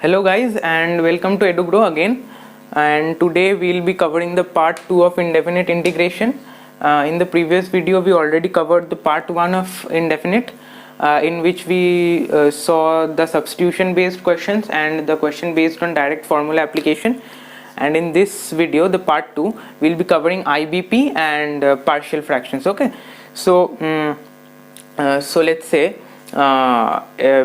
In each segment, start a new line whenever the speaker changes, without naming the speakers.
Hello guys and welcome to EduGrow again, and today we'll be covering the part 2 of indefinite integration. In the previous video we already covered the part 1 of indefinite, in which we saw the substitution based questions and the question based on direct formula application. And in this video, the part 2, we'll be covering IBP and partial fractions. Okay, so let's say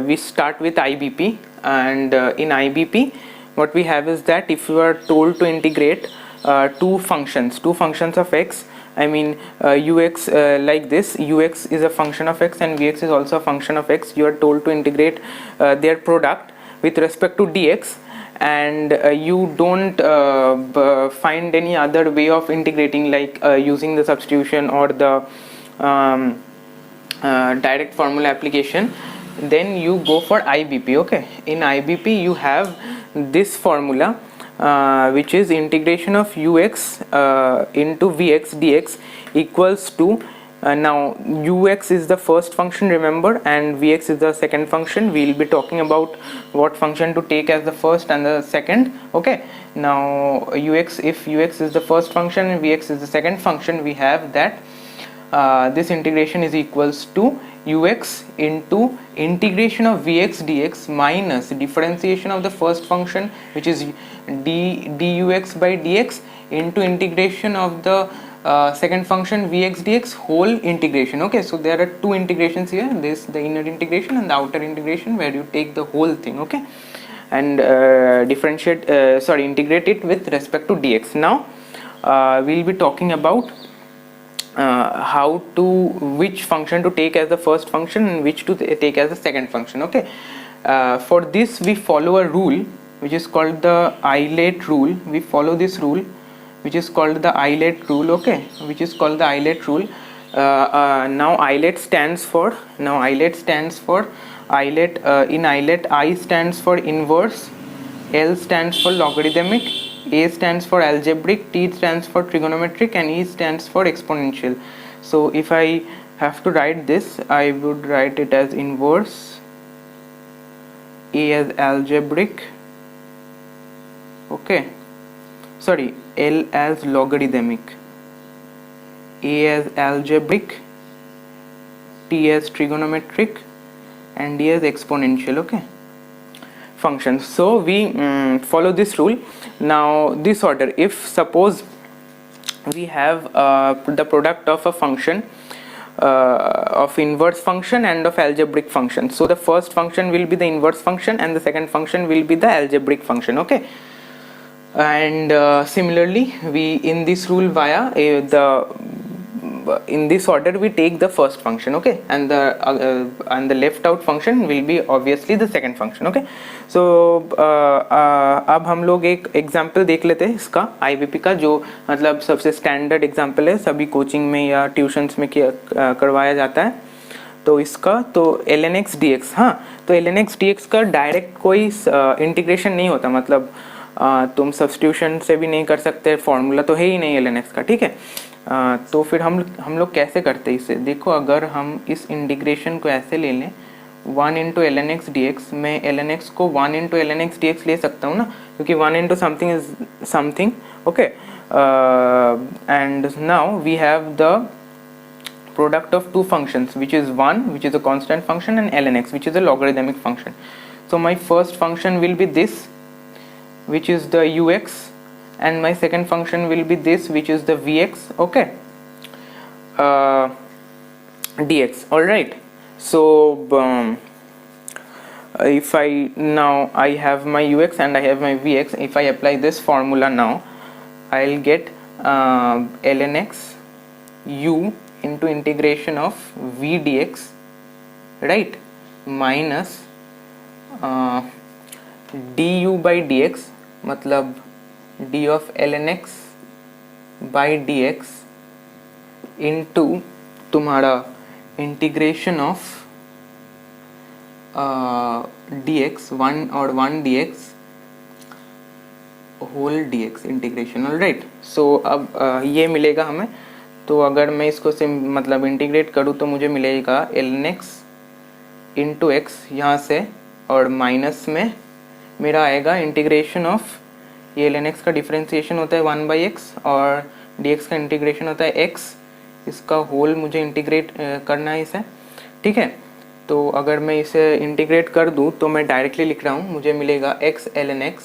we start with IBP, and in IBP what we have is that if you are told to integrate two functions of x, I mean ux, like this, ux is a function of x and vx is also a function of x. You are told to integrate their product with respect to dx, and you don't find any other way of integrating, like using the substitution or the direct formula application, then you go for IBP. Okay, in IBP you have this formula, which is integration of ux into vx dx equals to now ux is the first function, remember, and vx is the second function. We will be talking about what function to take as the first and the second. Okay, now ux, if ux is the first function and vx is the second function, we have that this integration is equals to ux into integration of vx dx minus differentiation of the first function, which is dux by dx, into integration of the second function vx dx whole integration. Okay, so there are two integrations here, this the inner integration and the outer integration, where you take the whole thing, okay, and integrate it with respect to dx. Now we'll be talking about which function to take as the first function and which to take as the second function. Okay, for this we follow a rule which is called the Eilert rule. We follow this rule which is called the Eilert rule. Okay, which is called the Eilert rule. Now Eilert stands for in Eilert, I stands for inverse, L stands for logarithmic, A stands for algebraic, T stands for trigonometric, and E stands for exponential. So if I have to write this, I would write it as inverse, A as algebraic, okay, sorry, L as logarithmic, A as algebraic, T as trigonometric, and E as exponential. Okay, functions. So we follow this rule. Now this order, if suppose we have the product of a function of inverse function and of algebraic function, so the first function will be the inverse function and the second function will be the algebraic function. Okay, and similarly we in this rule via in this order we take the first function, okay, and the left out function will be obviously the second function. Okay, so अब हम लोग एक example देख लेते हैं इसका IBP का, जो मतलब सबसे स्टैंडर्ड एग्जांपल है, सभी कोचिंग में या ट्यूशन्स में करवाया जाता है. तो इसका तो ln x dx, हाँ, तो ln x dx का डायरेक्ट कोई इंटीग्रेशन नहीं होता, मतलब तुम सब्स्टिट्यूशन से भी नहीं कर सकते, फॉर्मूला तो है ही नहीं ln x का. ठीक है, तो फिर हम लोग कैसे करते हैं इसे. देखो, अगर हम इस इंटीग्रेशन को ऐसे ले लें 1 इंटू ln x dx, मैं ln x को 1 इंटू ln x dx ले सकता हूँ ना, क्योंकि 1 into something is something. Okay, and now we have the product of two functions, which is 1, which is a constant function, and ln x, which is a logarithmic function. So my first function will be this, which is the ux, and my second function will be this, which is the vx. Okay, dx. All right, so if I have my ux and I have my vx, if I apply this formula now, I'll get ln x u into integration of v dx, right, minus du by dx, मतलब d of ln x by dx into तुम्हारा integration of dx 1 और 1 dx whole dx integration. Alright, so अब ये मिलेगा हमें. तो अगर मैं इसको मतलब इंटीग्रेट करूँ तो मुझे मिलेगा ln x इंटू एक्स यहाँ से, और माइनस में मेरा आएगा इंटीग्रेशन ऑफ ये ln x का डिफरेंशिएशन होता है 1/x और dx का इंटीग्रेशन होता है x, इसका होल मुझे इंटीग्रेट करना है इसे, ठीक है। तो अगर मैं इसे इंटीग्रेट कर दूं तो मैं डायरेक्टली लिख रहा हूं, मुझे मिलेगा x ln x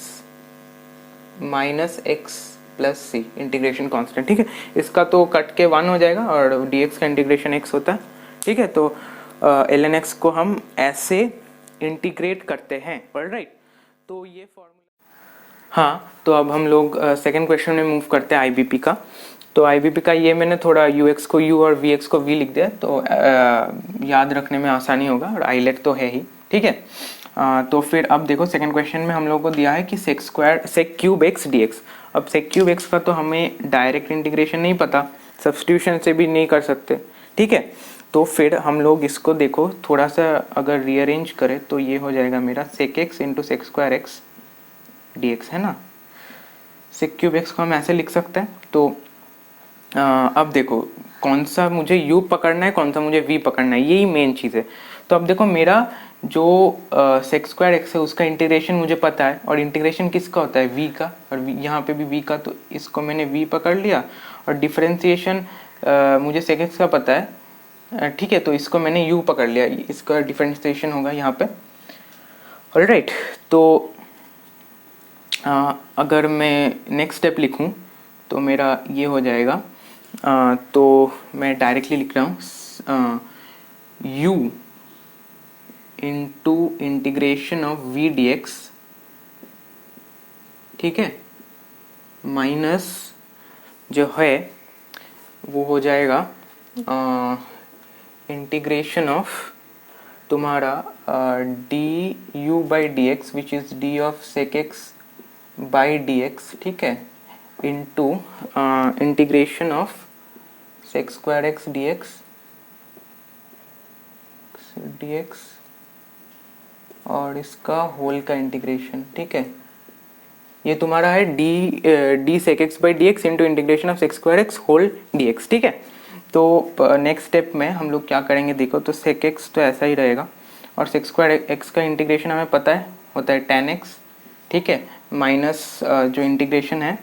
minus x plus C integration constant, ठीक है। इसका तो कट के 1 हो जाएगा और dx का इंटीग्रेशन x होता है, ठीक है। तो ln x को हम ऐसे इंटीग्रेट करते हैं, ऑलराइट। तो ये फॉर्मूला, हाँ, तो अब हम लोग सेकंड क्वेश्चन में मूव करते हैं आईबीपी का। तो आईबीपी का ये मैंने थोड़ा यूएक्स को यू और वीएक्स को वी लिख दिया, तो याद रखने में आसानी होगा, और आईलेट तो है ही, ठीक है। तो फिर अब देखो सेकंड क्वेश्चन में हम लोगों को दिया है कि sec cube x d x. अब सेक क्यूब एक्स का तो हमें डायरेक्ट इंटीग्रेशन नहीं पता, सब्स्टिट्यूशन से भी नहीं कर सकते, ठीक है। तो फिर हम लोग इसको देखो थोड़ा सा अगर रीअरेंज करें तो ये हो जाएगा मेरा sec x into sec square x d x, है ना। सेक क्यूब एक्स को हम ऐसे लिख सकते हैं। तो अब देखो कौन सा मुझे u पकड़ना है, कौन सा मुझे v पकड़ना है, यही मेन चीज़ है। तो अब देखो मेरा जो सेक स्क्वायर एक्स है उसका इंटीग्रेशन मुझे पता है, और इंटीग्रेशन किसका होता है, v का, और यहाँ पे भी v का, तो इसको मैंने v पकड़ लिया। और डिफरेंशिएशन मुझे सेक एक्स का पता है, ठीक है, तो इसको मैंने u पकड़ लिया, इसका डिफरेंशिएशन होगा यहाँ पे, ऑलराइट। तो अगर मैं नेक्स्ट स्टेप लिखूँ तो मेरा ये हो जाएगा, तो मैं डायरेक्टली लिख रहा हूँ u into integration of v dx, ठीक है, माइनस जो है वो हो जाएगा इंटीग्रेशन ऑफ तुम्हारा d u by d x which is d of sec x by d x, ठीक है, into integration of sec square x d x और इसका होल का इंटीग्रेशन, ठीक है। ये तुम्हारा है d sec x by d x into integration of sec square x whole d x, ठीक है। तो नेक्स्ट स्टेप में हम लोग क्या करेंगे, देखो तो सेक एक्स तो ऐसा ही रहेगा, और सेक स्क्वायर एक्स का इंटीग्रेशन हमें पता है होता है tan एक्स, ठीक है, माइनस जो इंटीग्रेशन है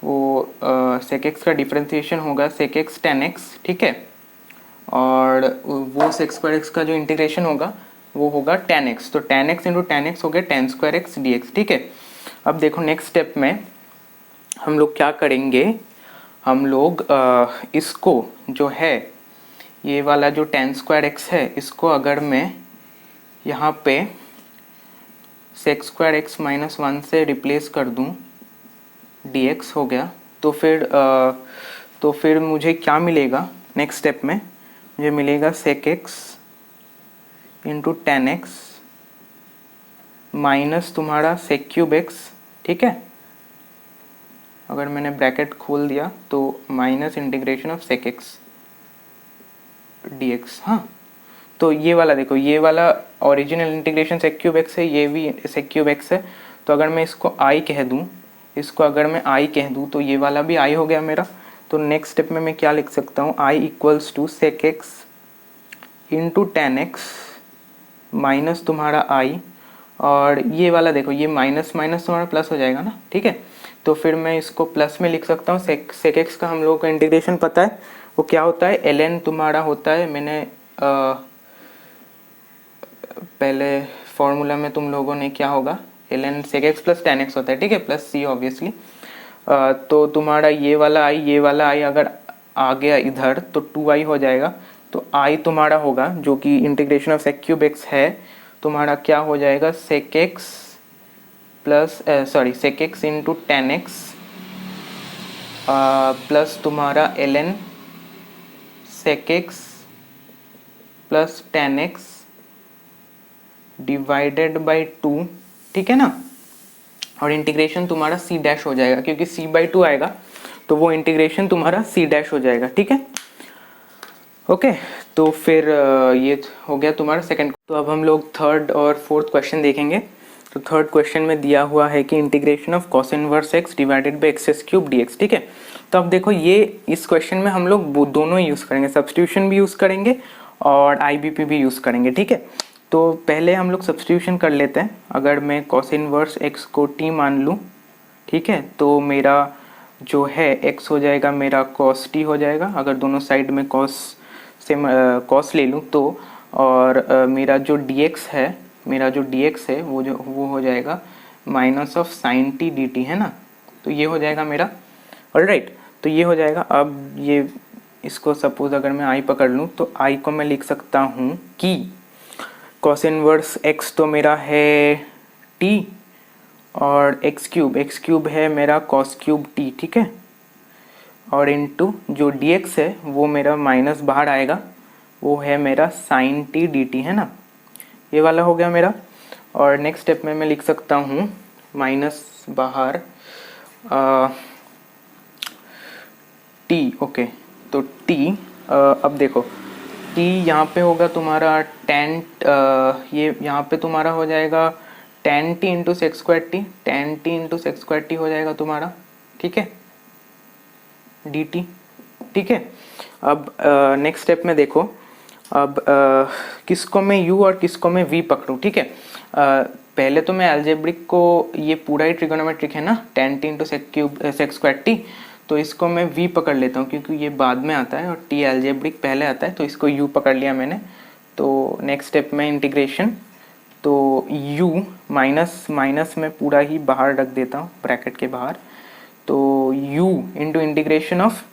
वो सेक एक्स का डिफरेंशिएशन होगा सेक एक्स tan एक्स, ठीक है, और वो सेक स्क्वायर एक्स का जो इंटीग्रेशन होगा वो होगा tan एक्स। तो tan x into tan x हो गया tan square x d x, ठीक है। अब देखो नेक्स्ट स्टेप में हम लोग क्या करेंगे, हम लोग इसको जो है ये वाला जो tan स्क्वायर एक्स है, इसको अगर मैं यहाँ पे सेक स्क्वायर एक्स माइनस 1 से रिप्लेस कर दूँ, dx हो गया, तो फिर मुझे क्या मिलेगा नेक्स्ट स्टेप में, मुझे मिलेगा sec x into tan x minus तुम्हारा सेक क्यूब एक्स, ठीक है। अगर मैंने ब्रैकेट खोल दिया तो minus integration of sec x d x, हाँ। तो ये वाला देखो, ये वाला original integration sec cube x है, ये भी सेक क्यूब एक्स है। तो अगर मैं इसको आई कह दूँ, इसको अगर मैं आई कह दूँ तो ये वाला भी आई हो गया मेरा। तो नेक्स्ट स्टेप में मैं क्या लिख सकता हूँ, I equals to sec x into tan x minus तुम्हारा आई, और ये वाला देखो ये माइनस माइनस तुम्हारा प्लस हो जाएगा ना, ठीक है। तो फिर मैं इसको प्लस में लिख सकता हूँ, सेक एक्स का हम लोगों को इंटीग्रेशन पता है वो क्या होता है, ln तुम्हारा होता है, मैंने पहले फॉर्मूला में तुम लोगों ने क्या होगा, ln sec x plus tan x होता है, ठीक है, प्लस सी ऑब्वियसली। तो तुम्हारा ये वाला आई अगर आ गया इधर तो 2i हो जाएगा। तो i तुम्हारा होगा जो कि integration of sec cube x है, तुम्हारा क्या हो जाएगा, sec x plus sec x into tan x plus तुम्हारा ln sec x plus tan x divided by 2, ठीक है ना। और इंटीग्रेशन तुम्हारा c डैश हो जाएगा, क्योंकि c बाई 2 आएगा तो वो इंटीग्रेशन तुम्हारा c डैश हो जाएगा, ठीक है। ओके, तो फिर ये हो गया तुम्हारा सेकंड। तो अब हम लोग थर्ड और फोर्थ क्वेश्चन देखेंगे। तो थर्ड क्वेश्चन में दिया हुआ है कि integration of cos inverse x divided by x cube dx, ठीक है। तो अब देखो ये इस क्वेश्चन में हम लोग दोनों यूज़ करेंगे, सब्स्टिट्यूशन भी यूज़ करेंगे और आईबीपी भी यूज़ करेंगे, ठीक है। तो पहले हम लोग सब्स्टिट्यूशन कर लेते हैं। अगर मैं कॉस इनवर्स एक्स को टी मान लूँ, ठीक है, तो मेरा जो है एक्स हो जाएगा मेरा कॉस टी हो जाएगा, अगर दोनों साइड में कॉस से कॉस ले लूँ तो। और मेरा जो dx है वो हो जाएगा minus of sine T D T, है ना। तो ये हो जाएगा मेरा, ऑलराइट। तो ये हो जाएगा। अब ये इसको सपोज अगर मैं i पकड़ लूँ तो i को मैं लिख सकता हूँ कि कॉस इनवर्स x तो मेरा है t, और एक्स क्यूब है मेरा कॉस क्यूब t, ठीक है। और इनटू जो dx है वो मेरा माइनस बाहर आएगा, वो है मेरा साइन टी डी टी, है ना। ये वाला हो गया मेरा। और नेक्स्ट स्टेप में मैं लिख सकता हूँ माइनस बाहर टी, ओके। तो टी, अब देखो टी यहाँ पे होगा तुम्हारा टेन, ये यहाँ पे तुम्हारा हो जाएगा ten T into sex square T, ten T into sex square T हो जाएगा तुम्हारा, ठीक है, डी टी, ठीक है। अब नेक्स्ट स्टेप में देखो, अब किसको मैं u और किसको मैं v पकड़ूँ, ठीक है। पहले तो मैं एल्जेब्रिक को, ये पूरा ही ट्रिगोनोमेट्रिक है ना, ten T into sex square T, तो इसको मैं v पकड़ लेता हूँ क्योंकि ये बाद में आता है और t एल्जेब्रिक पहले आता है, तो इसको u पकड़ लिया मैंने। तो नेक्स्ट स्टेप में इंटीग्रेशन, तो u माइनस माइनस में पूरा ही बाहर रख देता हूँ ब्रैकेट के बाहर, तो u into integration of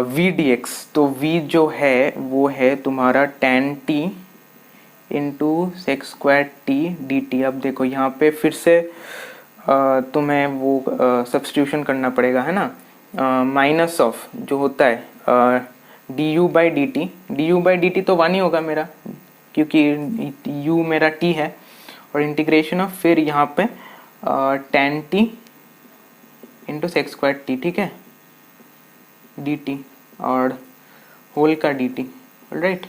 v dx, तो v जो है वो है तुम्हारा ten T into sex square T D T. अब देखो यहाँ पे फिर से तुम्हें वो सब्स्टिट्यूशन करना पड़ेगा, है ना। माइनस ऑफ जो होता है D u by D T तो वन ही होगा मेरा क्योंकि u मेरा t है, और इंटीग्रेशन ऑफ फिर यहाँ पे ten T into sex square T, ठीक है, डी टी, और होल का डी टी, राइट,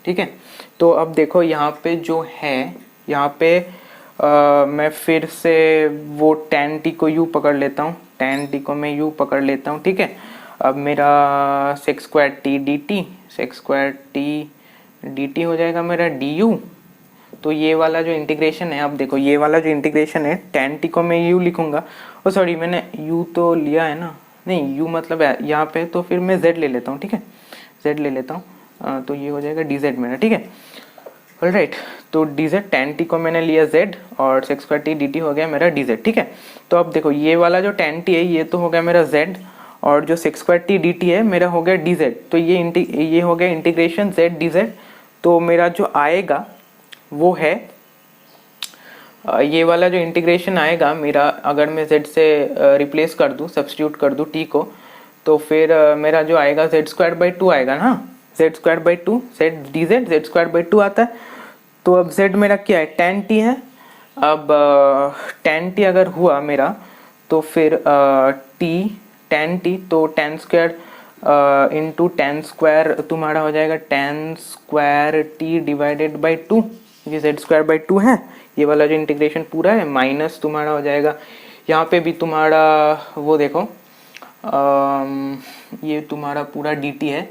ठीक है। तो अब देखो यहाँ पे जो है, यहाँ पे मैं फिर से वो टेन टी को u पकड़ लेता हूँ, टेन टी को मैं u पकड़ लेता हूँ, ठीक है। अब मेरा sex square T D T, sex square T D T हो जाएगा मेरा डी यू। तो ये वाला जो इंटीग्रेशन है, अब देखो ये वाला जो इंटीग्रेशन है, टेन टी को मैं u लिखूंगा, ओ सॉरी मैंने u तो लिया है ना, नहीं u मतलब यहाँ पे, तो फिर मैं z ले लेता हूँ, ठीक है, z ले लेता हूँ। तो ये हो जाएगा dz मेरा, ठीक है, ऑलराइट। तो dz, टेन टी को मैंने लिया z और sex square T D T हो गया मेरा dz, ठीक है। तो अब देखो ये वाला जो टेन टी है ये तो हो गया मेरा z, और जो sex square T D T है मेरा हो गया dz। तो ये हो गया इंटीग्रेशन z dz। तो मेरा जो आएगा वो है ये वाला जो इंटीग्रेशन आएगा मेरा, अगर मैं z से रिप्लेस कर दूँ, सब्स्टिट्यूट कर दूँ t को, तो फिर मेरा जो आएगा z स्क्वायर बाई टू आएगा ना, z square by two, z dz z square by two आता है। तो अब z मेरा क्या है, टेन टी है। अब टेन टी अगर हुआ मेरा तो फिर टेन टी, तो ten square into ten square तुम्हारा हो जाएगा ten square T divided by two, ये z स्क्वायर बाई टू है। ये वाला जो इंटीग्रेशन पूरा है माइनस तुम्हारा हो जाएगा, यहाँ पे भी तुम्हारा वो देखो ये तुम्हारा पूरा dt है।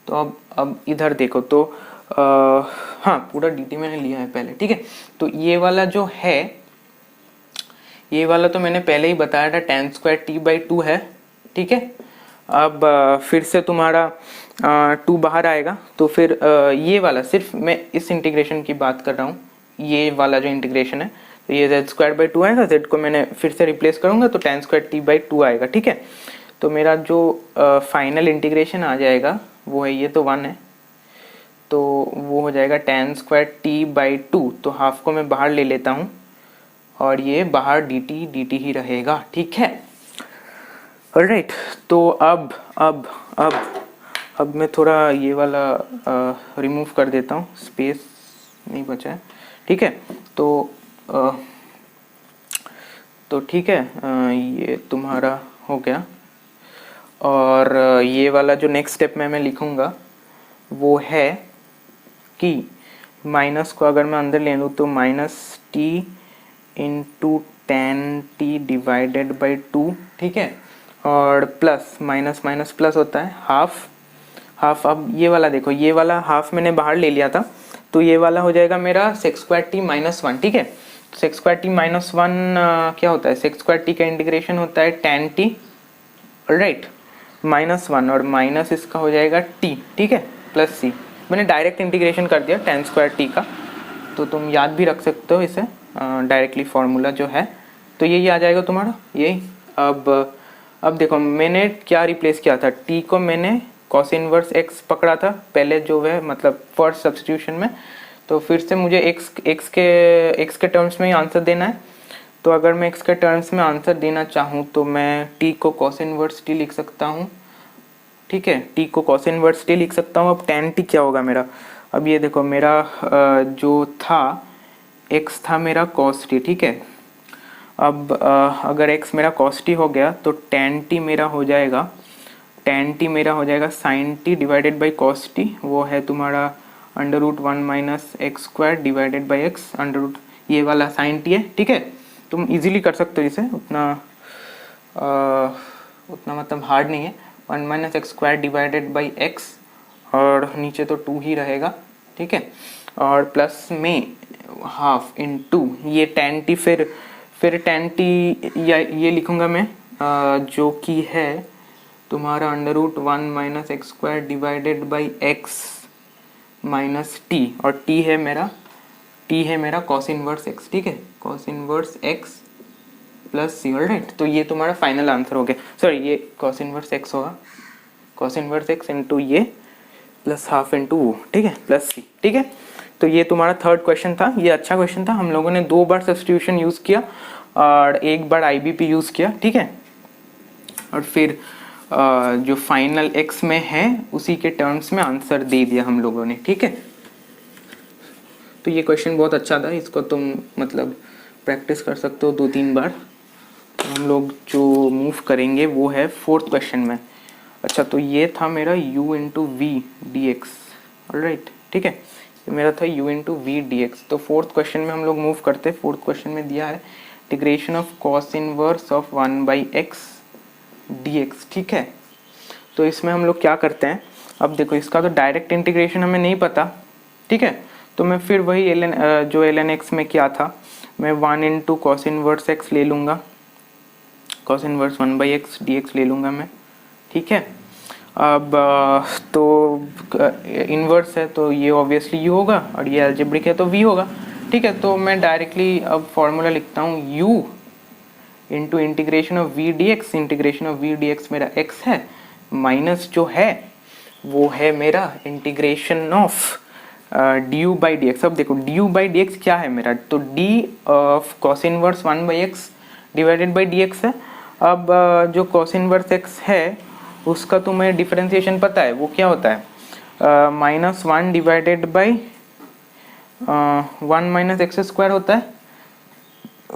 तो अब इधर देखो, तो हाँ पूरा dt मैंने लिया है पहले, ठीक है। तो ये वाला जो है, ये वाला तो मैंने पहले ही बताया था, ten square T by two है, ठीक है। अब फिर से तुम्हारा टू बाहर आएगा, तो फिर ये वाला, सिर्फ मैं इस इंटीग्रेशन की बात कर रहा हूँ, ये वाला जो इंटीग्रेशन है, तो ये z स्क्वायर बाई टू आएगा, z को मैंने फिर से रिप्लेस करूँगा तो ten square T by two आएगा, ठीक है। तो मेरा जो फाइनल इंटीग्रेशन आ जाएगा वो है, ये तो वन है, तो वो हो जाएगा ten square T by two, तो हाफ को मैं बाहर ले लेता हूँ और ये बाहर dt ही रहेगा, ठीक है, ऑलराइट। तो अब मैं थोड़ा ये वाला रिमूव कर देता हूँ, स्पेस नहीं बचा है, ठीक है। तो ठीक है, ये तुम्हारा हो गया। और ये वाला जो नेक्स्ट स्टेप में मैं लिखूँगा वो है कि माइनस को अगर मैं अंदर ले लूँ तो minus T into ten T divided by two, ठीक है। और प्लस माइनस माइनस प्लस होता है, हाफ, अब ये वाला देखो, ये वाला हाफ मैंने बाहर ले लिया था, तो ये वाला हो जाएगा मेरा sec square t minus one, ठीक है। Sec square t minus one क्या होता है, सेक स्क्वायर टी का इंटीग्रेशन होता है tan t, right, minus one, और माइनस इसका हो जाएगा टी, ठीक है, प्लस सी। मैंने डायरेक्ट इंटीग्रेशन कर दिया टेन स्क्वायर टी का, तो तुम याद भी रख सकते हो इसे डायरेक्टली फॉर्मूला जो है, तो यही आ जाएगा तुम्हारा यही। अब देखो मैंने क्या रिप्लेस किया था, टी को मैंने कॉस इनवर्स एक्स पकड़ा था पहले जो है, मतलब फर्स्ट सब्स्टिट्यूशन में, तो फिर से मुझे एक्स के टर्म्स में ही आंसर देना है। तो अगर मैं एक्स के टर्म्स में आंसर देना चाहूँ तो मैं टी को कॉस इनवर्स टी लिख सकता हूँ, ठीक है, टी को कॉस इनवर्स टी लिख सकता हूँ। अब टेन टी क्या होगा मेरा, अब ये देखो मेरा जो था एक्स था मेरा कॉस टी, ठीक है। अब अगर एक्स मेरा कॉस टी हो गया तो टेन टी मेरा हो जाएगा, टेन टी मेरा हो जाएगा sine t divided by cos t, वो है तुम्हारा under root one minus x square divided by x, under root ये वाला साइन टी है, ठीक है। तुम इजीली कर सकते हो इसे, उतना मतलब हार्ड नहीं है। One minus x square divided by x, और नीचे तो टू ही रहेगा, ठीक है, और प्लस में हाफ इन टू ये टेन टी, फिर टेन टी या ये लिखूंगा मैं जो कि है तुम्हारा under root one minus x square divided by x minus t, और टी है मेरा कॉस इनवर्स एक्स, ठीक है, cos inverse x plus c, alright. तो ये तुम्हारा फाइनल आंसर हो गया, सॉरी ये कॉस इनवर्स एक्स होगा, कॉस इनवर्स एक्स इंटू ये प्लस हाफ इंटू वो, ठीक है, प्लस सी, ठीक है। तो ये तुम्हारा थर्ड क्वेश्चन था, ये अच्छा क्वेश्चन था। हम लोगों ने 2 बार सब्स्टिट्यूशन यूज़ किया और 1 बार आईबीपी यूज़ किया, ठीक है, और फिर जो फाइनल एक्स में है उसी के टर्म्स में आंसर दे दिया हम लोगों ने, ठीक है। तो ये क्वेश्चन बहुत अच्छा था, इसको तुम मतलब प्रैक्टिस कर सकते हो 2-3 बार। हम लोग जो मूव करेंगे वो है फोर्थ क्वेश्चन में। अच्छा, तो ये था मेरा u into v d x, alright, ठीक है, ये मेरा था u into v d x. तो फोर्थ क्वेश्चन में हम लोग मूव करते हैं। फोर्थ क्वेश्चन में दिया है integration of cos inverse of 1/x dx, ठीक है। तो इसमें हम लोग क्या करते हैं, अब देखो इसका तो डायरेक्ट इंटीग्रेशन हमें नहीं पता, ठीक है, तो मैं फिर वही जो ln x में क्या था, मैं 1 इंटू कॉस इनवर्स एक्स ले लूँगा, कॉस इनवर्स 1/x dx ले लूँगा मैं, ठीक है। अब तो इनवर्स है तो ये ऑब्वियसली u होगा, और ये अलजेब्रिक है तो v होगा, ठीक है। तो मैं डायरेक्टली अब फॉर्मूला लिखता हूँ u into integration of v d x, integration of v d x मेरा x है, माइनस जो है वो है मेरा integration of d u by d x. अब देखो d u by d x क्या है मेरा, तो d of cos inverse 1/x divided by d x है। अब जो कॉस इनवर्स एक्स है उसका तुम्हें डिफरेंशिएशन पता है, वो क्या होता है, minus one divided by 1 minus x square होता है,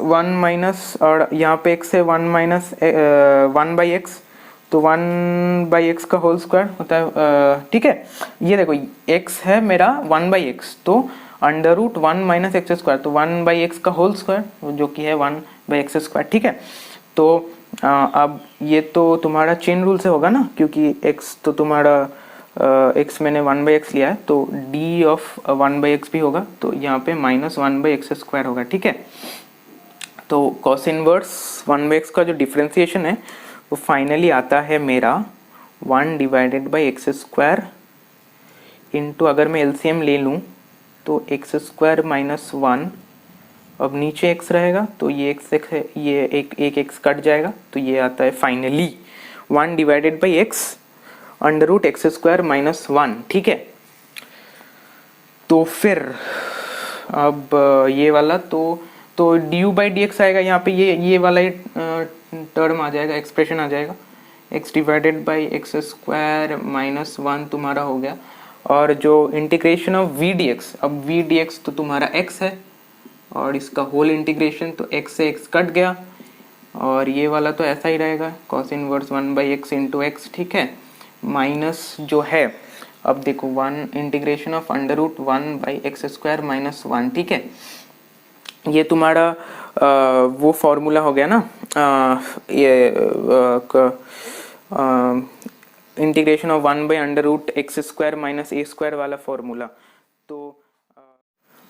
1 माइनस, और यहाँ पे x है 1 माइनस 1/x, तो 1/x का होल स्क्वायर होता है, ठीक है। ये देखो x है मेरा 1/x, तो under root 1 minus x square, तो 1/x का होल स्क्वायर जो कि है 1/x स्क्वायर, ठीक है। तो अब ये तो तुम्हारा चेन रूल से होगा ना, क्योंकि x तो तुम्हारा x मैंने 1/x लिया है, तो d ऑफ 1/x भी होगा, तो यहाँ पे माइनस 1/x स्क्वायर होगा, ठीक है। तो कॉस इनवर्स 1/x का जो डिफरेंशिएशन है वो फाइनली आता है मेरा 1 divided by x square into, अगर मैं एलसीएम ले लूँ तो एक्स स्क्वायर माइनस 1, अब नीचे x रहेगा तो ये x है, ये एक x कट जाएगा, तो ये आता है finally 1 divided by x under root x square minus 1, ठीक है। तो फिर अब ये वाला तो d u by d x आएगा यहाँ पे, ये वाला टर्म आ जाएगा, एक्सप्रेशन आ जाएगा, x divided by x square minus 1 तुम्हारा हो गया, और जो integration of v d x, अब वी डी एक्स तो तुम्हारा x है, और इसका होल इंटीग्रेशन तो x से x कट गया, और ये वाला तो ऐसा ही रहेगा cos inverse 1/x into x, ठीक है, माइनस जो है, अब देखो 1 integration of under root 1/x square minus 1, ठीक है। ये तुम्हारा वो फॉर्मूला हो गया ना, ये integration of 1/√x² minus a² वाला फॉर्मूला। तो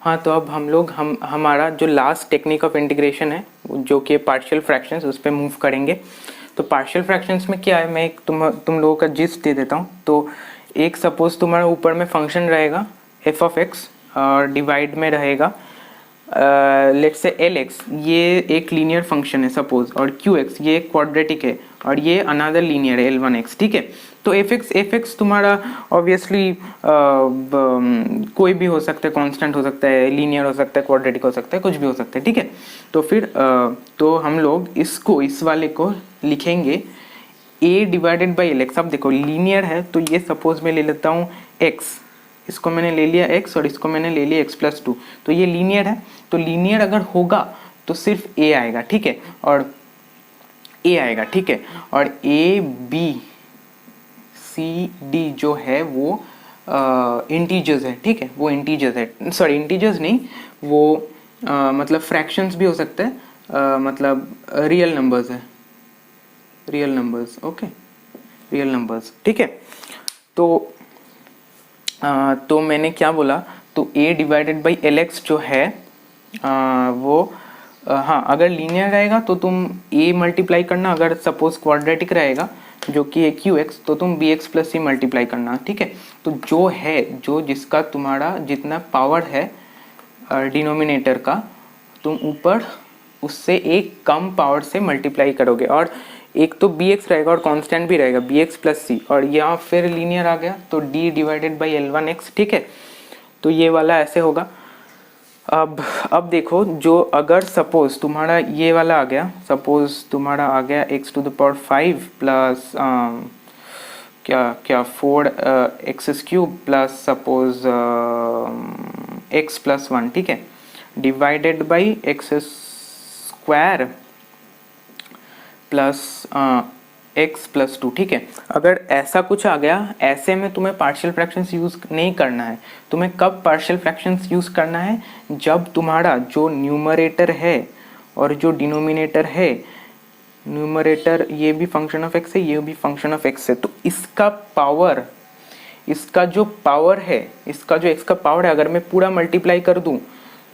हाँ, तो अब हमारा जो लास्ट टेक्निक ऑफ इंटीग्रेशन है जो कि पार्शियल फ्रैक्शंस, उस पर मूव करेंगे। तो पार्शियल फ्रैक्शंस में क्या है, मैं एक तुम लोगों का जिस्ट दे देता हूँ। तो एक सपोज तुम्हारा ऊपर में फंक्शन रहेगा f(x) और डिवाइड में रहेगा लेट्स से lx, ये एक लीनियर फंक्शन है सपोज, और qx ये एक क्वाड्रेटिक है, और ये अनदर लीनियर है l1x, ठीक है। तो f(x) तुम्हारा ऑब्वियसली कोई भी हो सकता है, कांस्टेंट हो सकता है, लीनियर हो सकता है, क्वाड्रेटिक हो सकता है, कुछ भी हो सकता है, ठीक है। तो फिर तो हम लोग इस वाले को लिखेंगे a डिवाइडेड बाई lx। अब देखो लीनियर है, तो ये सपोज मैं ले लेता हूँ x, इसको मैंने ले लिया x और इसको मैंने ले लिया x+2, तो ये लीनियर है। तो लीनियर अगर होगा तो सिर्फ a आएगा, ठीक है, और a आएगा, ठीक है। और a b c d जो है वो इंटीजर्स है, ठीक है, वो इंटीजर्स है, सॉरी इंटीजर्स नहीं, वो मतलब फ्रैक्शंस भी हो सकते हैं, मतलब रियल नंबर्स है, real numbers, okay, real numbers, ठीक है। तो मैंने क्या बोला, तो a डिवाइडेड बाई lx जो है वो हाँ, अगर लीनियर रहेगा तो तुम a मल्टीप्लाई करना, अगर सपोज क्वाड्रेटिक रहेगा जो कि है qx, तो तुम bx प्लस c मल्टीप्लाई करना, ठीक है। तो जो है, जो जिसका तुम्हारा जितना पावर है डिनोमिनेटर का, तुम ऊपर उससे एक कम पावर से मल्टीप्लाई करोगे, और एक तो bx रहेगा और कांस्टेंट भी रहेगा bx प्लस c, और यहाँ फिर लीनियर आ गया तो d डिवाइडेड बाई l1x, ठीक है। तो ये वाला ऐसे होगा। अब देखो, जो अगर सपोज तुम्हारा ये वाला आ गया, सपोज तुम्हारा आ गया x⁵ प्लस क्या 4x³ प्लस सपोज x+1, ठीक है, divided by x² plus x+2, ठीक है। अगर ऐसा कुछ आ गया, ऐसे में तुम्हें पार्शियल फ्रैक्शंस यूज़ नहीं करना है। तुम्हें कब पार्शियल फ्रैक्शंस यूज़ करना है, जब तुम्हारा जो न्यूमरेटर है और जो डिनोमिनेटर है, न्यूमरेटर ये भी फंक्शन ऑफ x है, ये भी फंक्शन ऑफ x है, तो इसका पावर, इसका जो पावर है, इसका जो x का पावर है, अगर मैं पूरा मल्टीप्लाई कर दूं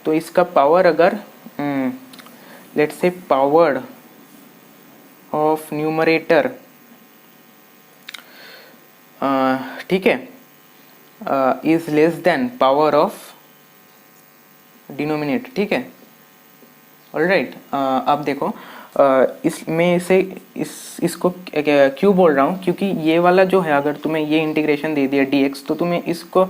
तो इसका पावर, अगर let's say power of numerator, ठीक है, is less than power of denominator, ठीक है, ऑलराइट। अब देखो, मैं इसको क्यों बोल रहा हूँ, क्योंकि ये वाला जो है, अगर तुम्हें ये इंटीग्रेशन दे दिया dx, तो तुम्हें इसको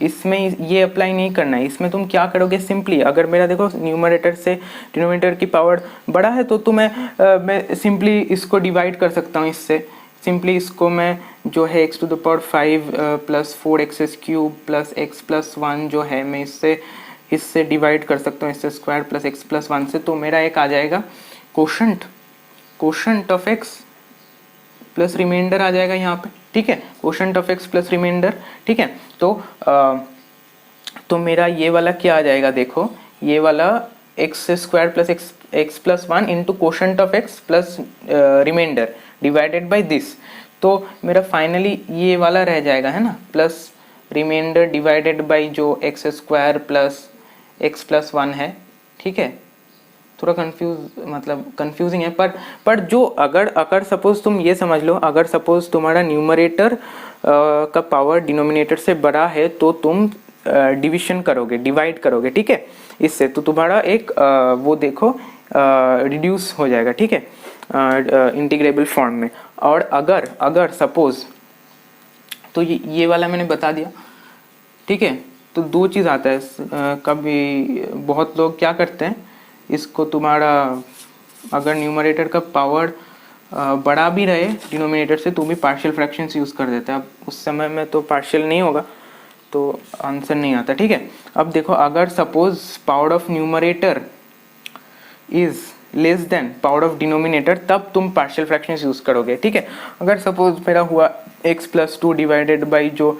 इसमें ये अप्लाई नहीं करना है। इसमें तुम क्या करोगे, सिंपली अगर मेरा देखो न्यूमरेटर से डिनोमिनेटर की पावर बड़ा है, तो मैं सिंपली इसको डिवाइड कर सकता हूँ इससे। सिंपली इसको मैं जो है x⁵ plus 4x³ plus x+1 जो है, मैं इससे डिवाइड कर सकता हूँ, इससे स्क्वायर प्लस x+1 से, तो मेरा एक आ जाएगा quotient of x plus remainder आ जाएगा यहाँ पे, ठीक है, quotient of x plus remainder, ठीक है। तो मेरा ये वाला क्या आ जाएगा, देखो, ये वाला x² plus x+1 into quotient of x plus remainder divided by this, तो मेरा फाइनली ये वाला रह जाएगा, है ना, प्लस रिमाइंडर डिवाइडेड बाई जो x² प्लस x+1 है, ठीक है। थोड़ा कंफ्यूजिंग है, पर जो अगर सपोज तुम ये समझ लो, अगर सपोज तुम्हारा न्यूमरेटर का पावर डिनोमिनेटर से बड़ा है, तो तुम डिवीजन करोगे, डिवाइड करोगे, ठीक है, इससे, तो तुम्हारा एक वो देखो रिड्यूस हो जाएगा, ठीक है, इंटीग्रेबल फॉर्म में। और अगर सपोज, तो ये वाला मैंने बता दिया, ठीक है। तो दो चीज़ आता है, कभी बहुत लोग क्या करते हैं, इसको तुम्हारा अगर न्यूमरेटर का पावर बड़ा भी रहे डिनोमिनेटर से, तो भी पार्शियल फ्रैक्शंस यूज़ कर देते हैं। अब उस समय में तो पार्शियल नहीं होगा, तो आंसर नहीं आता, ठीक है। अब देखो, अगर suppose power of numerator is less than power of denominator, तब तुम पार्शियल फ्रैक्शंस यूज़ करोगे, ठीक है। अगर सपोज मेरा हुआ x+2 डिवाइडेड बाई जो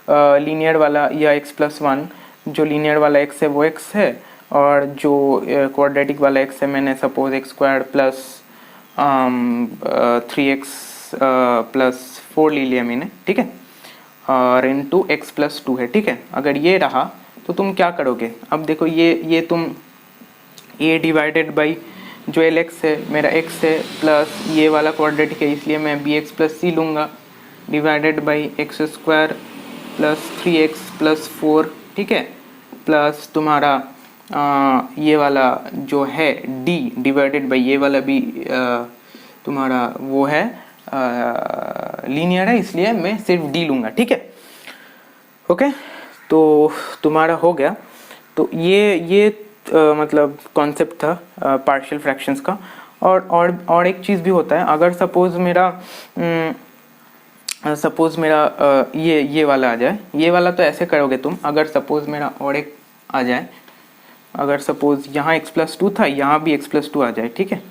लीनियर वाला, या x+1, जो लीनियर वाला x है वो x है, और जो क्वाड्रेटिक वाला x है, मैंने suppose x² plus 3x plus 4 ले लिया मैंने, ठीक है, और इंटू एक्स प्लस 2 है, ठीक है। अगर ये रहा तो तुम क्या करोगे, अब देखो ये तुम ए डिवाइडेड बाई जो एल एक्स है मेरा एक्स है प्लस ये वाला क्वाड्रेटिक है इसलिए मैं बी एक्स प्लस सी लूँगा divided by x square plus 3x plus 4, ठीक है, प्लस तुम्हारा ये वाला जो है d डिवाइडेड बाई ये वाला भी तुम्हारा वो है लीनियर है इसलिए मैं सिर्फ d लूँगा, ठीक है। ओके, तो तुम्हारा हो गया। तो ये मतलब कॉन्सेप्ट था पार्शियल फ्रैक्शंस का। और एक चीज़ भी होता है, अगर सपोज़ मेरा ये वाला आ जाए, ये वाला तो ऐसे करोगे तुम, अगर सपोज़ मेरा और एक आ जाए, अगर सपोज़ यहाँ x प्लस 2 था यहाँ भी x प्लस 2 आ जाए, ठीक है।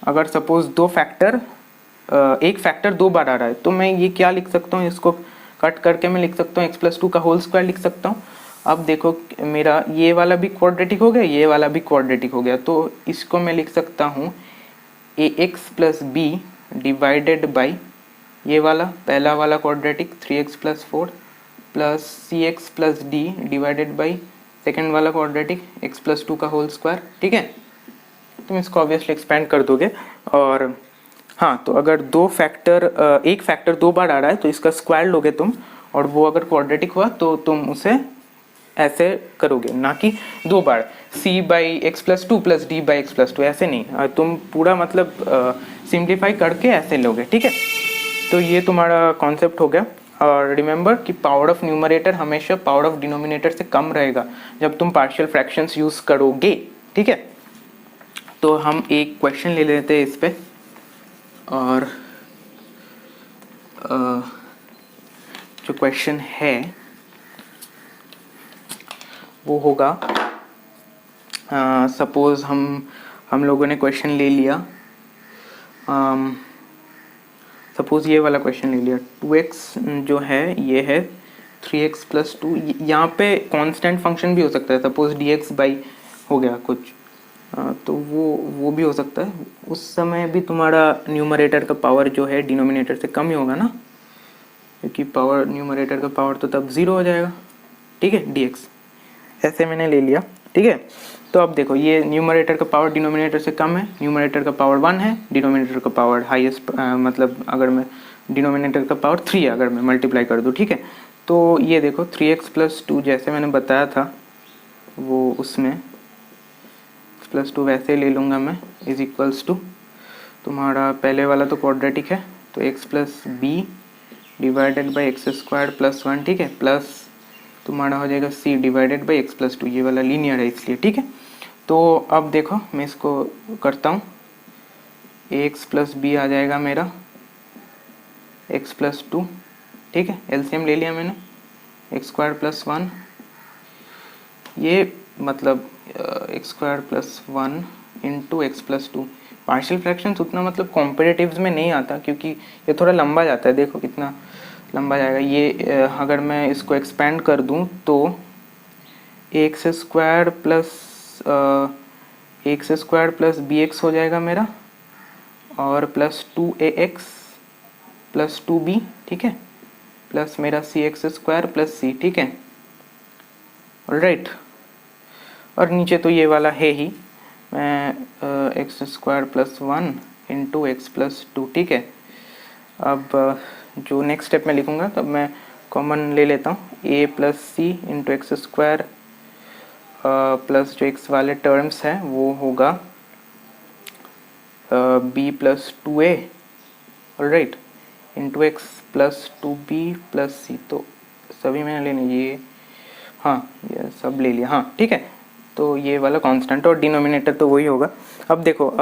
अगर सपोज़ एक फैक्टर 2 बार आ रहा है तो मैं ये क्या लिख सकता हूँ, इसको कट करके मैं लिख सकता हूँ x प्लस 2 का होल स्क्वायर लिख सकता हूँ। अब देखो मेरा ये वाला भी क्वाड्रेटिक हो गया, ये वाला भी क्वाड्रेटिक हो गया, तो इसको मैं लिख सकता हूँ ax plus b divided by ये वाला पहला वाला quadratic 3x plus 4 plus cx plus d divided by second वाला क्वाड्रेटिक x प्लस 2 का होल स्क्वायर, ठीक है। तुम इसको ऑब्वियसली एक्सपेंड कर दोगे। और हाँ, तो अगर एक फैक्टर 2 बार आ रहा है तो इसका स्क्वायर लोगे तुम, और वो अगर क्वाड्रेटिक हुआ तो तुम उसे ऐसे करोगे, ना कि 2 बार c by x plus 2 plus D by x plus 2, ऐसे नहीं, तुम पूरा मतलब सिंप्लीफाई करके ऐसे लोगे, ठीक है। तो ये तुम्हारा कॉन्सेप्ट हो गया। और रिमेंबर कि पावर ऑफ न्यूमरेटर हमेशा पावर ऑफ डिनोमिनेटर से कम रहेगा जब तुम पार्शियल फ्रैक्शंस यूज़ करोगे, ठीक है। तो हम एक क्वेश्चन ले लेते हैं इस पे, और जो क्वेश्चन है वो होगा, सपोज़ हम लोगों ने क्वेश्चन ले लिया, सपोज़ ये वाला क्वेश्चन ले लिया, 2x जो है ये है 3x प्लस 2, यहाँ पे कांस्टेंट फंक्शन भी हो सकता है, सपोज़ dx बाई हो गया कुछ, तो वो भी हो सकता है। उस समय भी तुम्हारा न्यूमरेटर का पावर जो है डिनोमिनेटर से कम ही होगा ना, क्योंकि पावर न्यूमरेटर का पावर तो तब 0 हो जाएगा, ठीक है, dx ऐसे मैंने ले लिया, ठीक है। तो अब देखो ये न्यूमरेटर का पावर डिनोमिनेटर से कम है, न्यूमरेटर का पावर 1 है, डिनोमिनेटर का पावर हाईएस्ट, मतलब अगर मैं डिनोमिनेटर का पावर 3 है अगर मैं मल्टीप्लाई कर दूँ, ठीक है। तो ये देखो 3x प्लस 2 जैसे मैंने बताया था वो उसमें x प्लस 2 वैसे ले लूँगा मैं, इज इक्वल्स टू तुम्हारा पहले वाला तो क्वाड्रेटिक है तो x plus b divided by x square plus 1, ठीक है, प्लस तुम्हारा हो जाएगा c divided by x plus 2, ये वाला लीनियर है इसलिए, ठीक है। तो अब देखो मैं इसको करता हूँ, ax प्लस बी आ जाएगा मेरा x प्लस 2, ठीक है, एलसीएम ले लिया मैंने, एक्स स्क्वायर प्लस 1, ये मतलब x square plus 1 into x plus 2। Partial fractions उतना मतलब कॉम्पिटिटिव्स में नहीं आता क्योंकि ये थोड़ा लंबा जाता है, देखो कितना लंबा जाएगा ये। अगर मैं इसको एक्सपेंड कर दूं तो x square plus b x हो जाएगा मेरा, और प्लस 2ax प्लस 2b, ठीक है, प्लस मेरा cx स्क्वायर प्लस c, ठीक है, ऑलराइट। और नीचे तो ये वाला है ही, मैं x square plus 1 into x plus 2, ठीक है। अब जो नेक्स्ट स्टेप में लिखूँगा तब मैं कॉमन ले लेता हूँ, a plus C into x square plus जो x वाले टर्म्स हैं वो होगा b plus 2a, alright, into x plus 2b plus C. तो सभी मैंने लेने, ये हाँ ये सब ले लिया, हाँ ठीक है। तो ये वाला कांस्टेंट और डिनोमिनेटर तो वही होगा। अब देखो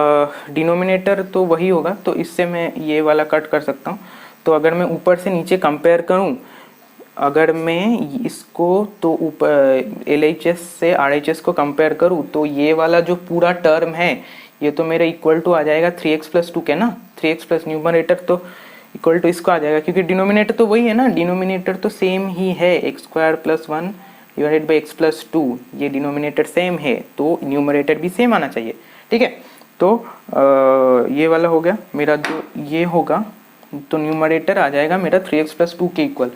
डिनोमिनेटर तो वही होगा तो इससे मैं ये वाला कट कर सकता हूँ। तो अगर मैं ऊपर से नीचे कंपेयर करूँ, अगर मैं इसको तो ऊपर LHS से RHS को कंपेयर करूँ तो ये वाला जो पूरा टर्म है ये तो मेरा इक्वल टू आ जाएगा 3x प्लस 2 के ना, 3x प्लस न्यूमरेटर तो इक्वल टू इसको आ जाएगा क्योंकि डिनोमिनेटर तो वही है ना, डिनोमिनेटर तो सेम ही है, x square plus 1 divided by x plus 2, ये डिनोमिनेटर सेम है तो न्यूमरेटर भी सेम आना चाहिए, ठीक है। तो ये वाला हो गया मेरा, जो ये होगा तो न्यूमरेटर आ जाएगा मेरा 3x प्लस 2 के इक्वल।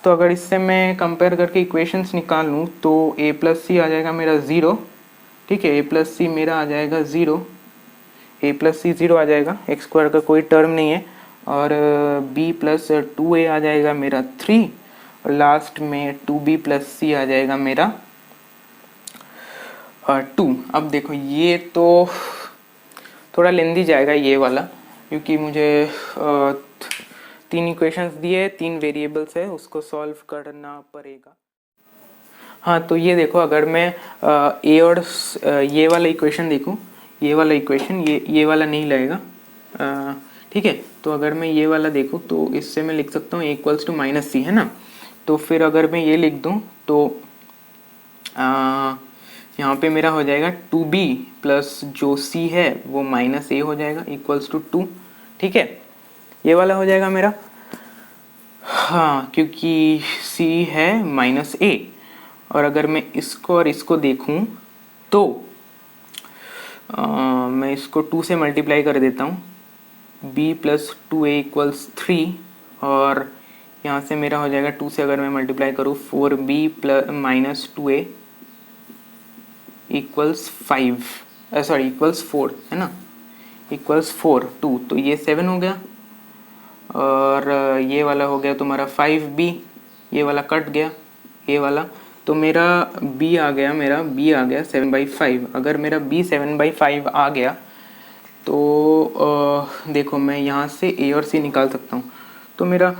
तो अगर इससे मैं कंपेयर करके इक्वेशंस निकालूँ तो a प्लस सी आ जाएगा मेरा 0, ठीक है, a प्लस सी मेरा आ जाएगा 0, a प्लस सी 0 आ जाएगा, एक्स स्क्वायर का कोई टर्म नहीं है, और b प्लस 2a आ जाएगा मेरा 3, और लास्ट में 2b प्लस सी आ जाएगा मेरा 2। अब देखो ये तो थोड़ा लेंदी जाएगा ये वाला, क्योंकि मुझे 3 इक्वेशंस दिए, 3 वेरिएबल्स है, उसको सॉल्व करना पड़ेगा। हाँ, तो ये देखो, अगर मैं ए और ये वाला इक्वेशन देखूँ, ये वाला इक्वेशन, ये वाला नहीं लगेगा, ठीक है। तो अगर मैं ये वाला देखूँ तो इससे मैं लिख सकता हूँ a इक्वल्स टू माइनस सी, है ना। तो फिर अगर मैं ये लिख दूँ तो यहाँ पे मेरा हो जाएगा 2b प्लस जो c है वो माइनस a हो जाएगा इक्वल्स टू 2, ठीक है, ये वाला हो जाएगा मेरा। हाँ, क्योंकि c है माइनस a, और अगर मैं इसको और इसको देखूं तो मैं इसको 2 से मल्टीप्लाई कर देता हूँ, b प्लस 2a इक्वल्स 3, और यहाँ से मेरा हो जाएगा 2 से अगर मैं मल्टीप्लाई करूँ 4b plus minus 2a equals 5, sorry equals 4, है ना, इक्वल्स 4 2, तो ये 7 हो गया, और ये वाला हो गया तुम्हारा 5b, ये वाला कट गया, ये वाला, तो मेरा b आ गया, मेरा b आ गया 7/5। अगर मेरा b 7/5 आ गया तो देखो मैं यहाँ से a और c निकाल सकता हूँ। तो मेरा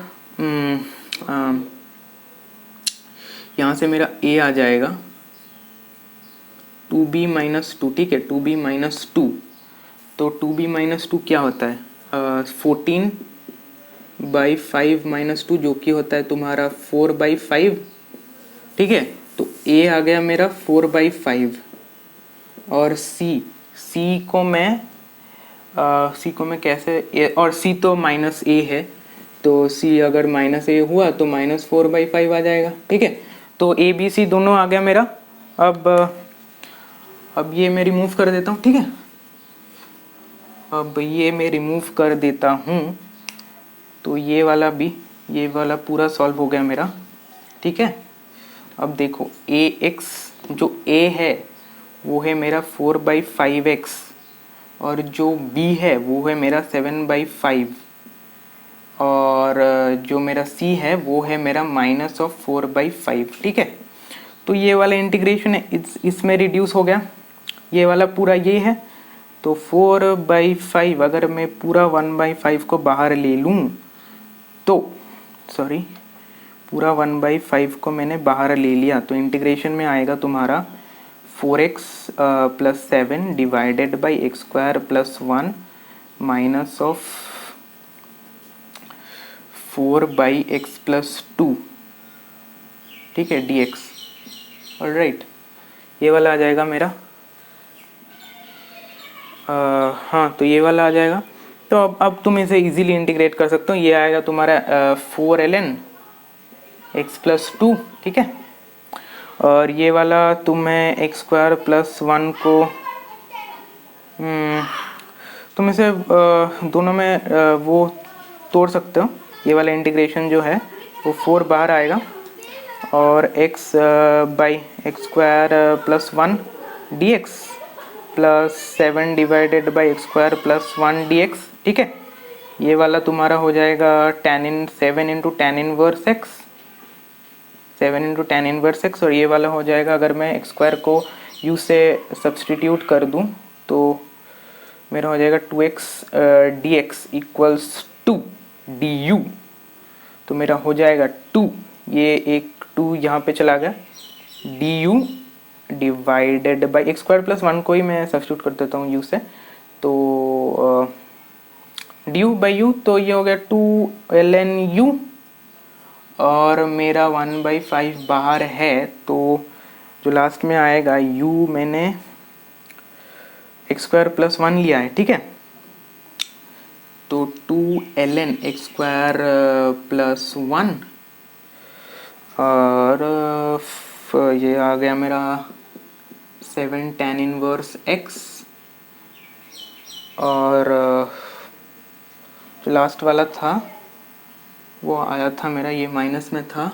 यहाँ से मेरा a आ जाएगा 2b माइनस 2, ठीक है, 2b माइनस 2, तो 2b माइनस 2 क्या होता है, 14/5 माइनस 2, जो कि होता है तुम्हारा 4/5, ठीक है। तो a आ गया मेरा 4/5, और c को मैं कैसे, और c तो माइनस a है, तो c अगर माइनस a हुआ तो माइनस 4/5 आ जाएगा, ठीक है। तो a b c दोनों आ गया मेरा। अब ये मैं रिमूव कर देता हूँ, ठीक है, अब ये मैं रिमूव कर देता हूँ, तो ये वाला पूरा सॉल्व हो गया मेरा, ठीक है। अब देखो ax जो a है वो है मेरा 4/5x, और जो b है वो है मेरा 7/5, और जो मेरा c है वो है मेरा माइनस ऑफ 4/5, ठीक है। तो ये वाला इंटीग्रेशन है, इसमें रिड्यूस हो गया, ये वाला पूरा ये है, तो 4/5 अगर मैं पूरा 1/5 को बाहर ले लूँ तो, सॉरी, पूरा 1/5 को मैंने बाहर ले लिया, तो इंटीग्रेशन में आएगा तुम्हारा 4x plus 7 divided by x square plus 1 minus of 4/x plus 2, ठीक है, dx, ऑलराइट, ये वाला आ जाएगा मेरा। हाँ, तो ये वाला आ जाएगा। तो अब तुम इसे इजीली इंटीग्रेट कर सकते हो, ये आएगा तुम्हारा 4ln x प्लस 2, ठीक है, और ये वाला तुम्हें एक्स स्क्वायर प्लस 1 को तुम इसे दोनों में वो तोड़ सकते हो, ये वाला इंटीग्रेशन जो है वो 4 बाहर आएगा, और x by x square plus 1 dx plus 7 divided by x square plus 1 dx, ठीक है। ये वाला तुम्हारा हो जाएगा tan 7 into tan inverse x, 7 into tan inverse x, और ये वाला हो जाएगा, अगर मैं एक्स स्क्वायर को u से सब्सटीट्यूट कर दूं तो मेरा हो जाएगा 2x dx इक्वल्स 2 du, तो मेरा हो जाएगा 2, ये एक 2 यहाँ पे चला गया, du divided by x square plus 1 को ही मैं सब्स्टिट्यूट कर देता हूँ u से, तो du बाई u, तो ये हो गया 2ln u, और मेरा 1/5 बाहर है, तो जो लास्ट में आएगा u मैंने एक्स स्क्वायर प्लस 1 लिया है, ठीक है, तो 2ln एक्स स्क्वायर प्लस 1, और ये आ गया मेरा 7 tan इनवर्स x, और जो लास्ट वाला था वो आया था मेरा, ये माइनस में था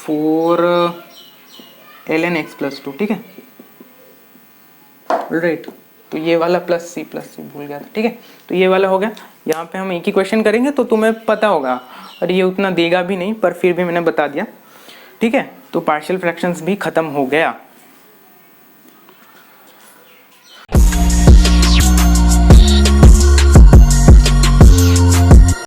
4 ln x प्लस 2, ठीक है राइट। तो ये वाला प्लस सी भूल गया था, ठीक है। तो ये वाला हो गया। यहाँ पे हम एक ही क्वेश्चन करेंगे तो तुम्हें पता होगा, और ये उतना देगा भी नहीं, पर फिर भी मैंने बता दिया, ठीक है। तो पार्शियल फ्रैक्शंस भी खत्म हो गया।